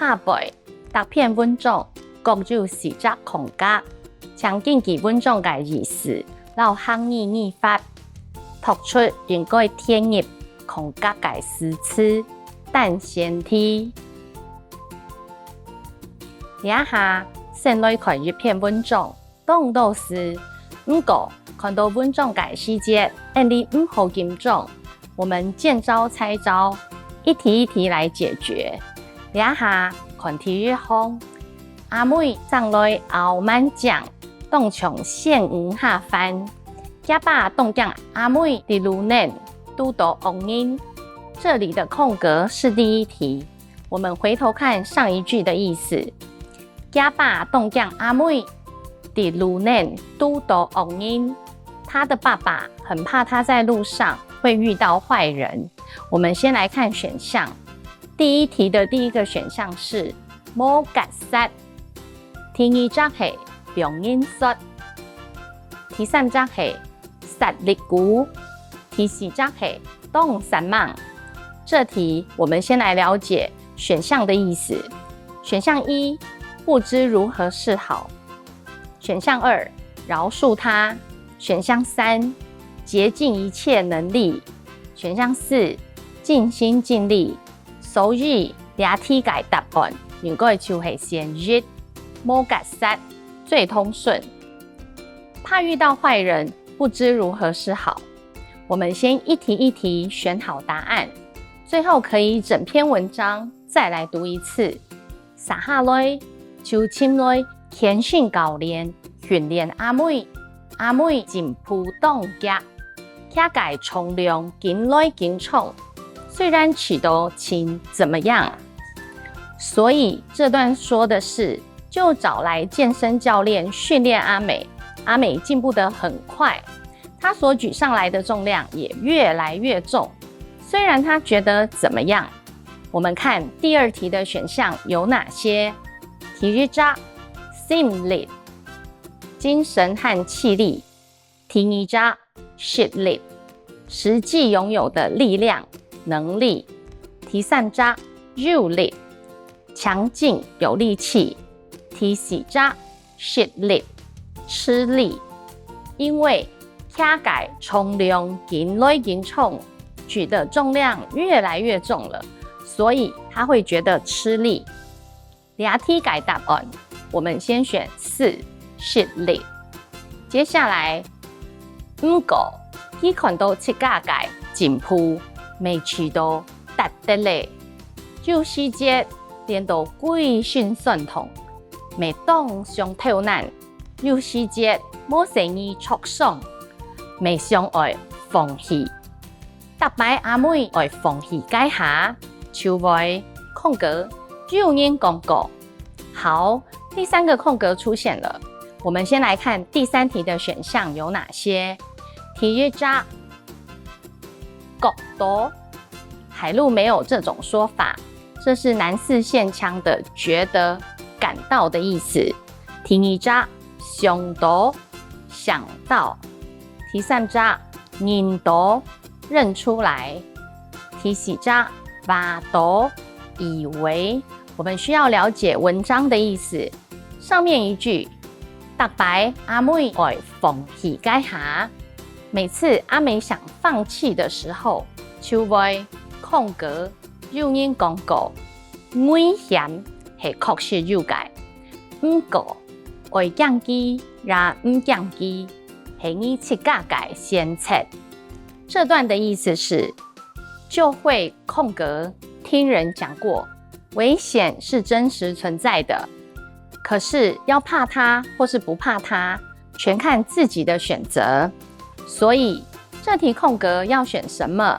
下背答篇文章各有四只空格，将根据文章的意思，然后行语语法，读出应该填入空格的诗词，等先题。以下先来看一篇文章，当到是不过看到文章的细节，你不好紧张，我们见招拆招，一题一题来解决。以下看题日方，阿妹上来后满奖，当从县五下翻，家爸当讲阿妹的路内都到红音。这里的空格是第一题，我们回头看上一句的意思。家爸当讲阿妹的路内都到红音，他的爸爸很怕他在路上会遇到坏人。我们先来看选项，第一题的第一个选项是冇格塞，第二则是병因術，第三則是實力股，第四則是動三忙。这题我们先来了解选项的意思。选项一，不知如何是好；选项二，饶恕他；选项三，竭尽一切能力；选项四，尽心尽力。所以俩题嘅答案应该就是选一，冇格塞最通顺。怕遇到坏人，不知如何是好。我们先一题一题选好答案，最后可以整篇文章再来读一次。撒下来就请来谦逊教练训练阿妹，阿妹进步当家，卡改冲量紧来紧冲。虽然起得轻怎么样？所以这段说的是，就找来健身教练训练阿美，阿美进步得很快，她所举上来的重量也越来越重。虽然她觉得怎么样？我们看第二题的选项有哪些？體育者心力，精神和气力；第二者實力，实际拥有的力量。能力，第三者肉力，强劲有力气；第四者食力，吃力。因为卡改重量紧来紧重，举的重量越来越重了，所以他会觉得吃力。俩题改答案，我们先选四，食力。接下来，不过他看到七家改进步。未去到达得嘞，就是节练到规训算痛，未当上透难，就是节冇生意促爽，未想爱放弃。答摆阿妹爱放弃解下，就会空格有人讲过。好，第三个空格出现了。我们先来看第三题的选项有哪些？体育者。觉得，海陆没有这种说法，这是南四县腔的觉得、感到的意思。第二者想到，想到；第三者認到，认出来；第四者話到，以为。我们需要了解文章的意思。上面一句，答摆阿妹愛放棄解下。每次阿美想放弃的时候，就會空格有人講過，危險係確實有嘅。不過愛降機也唔降機，係你自家嘅選擇。這段的意思是，就會空格聽人講過，危險是真實存在的，可是要怕它或是不怕它，全看自己的選擇。所以这题空格要选什么？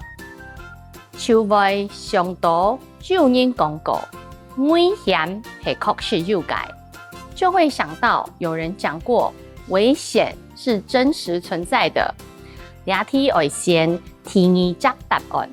就會想到有人講過，危險係確實有嘅，就會想到有人講過，危險是真實存在的。俩題愛先第二則答案。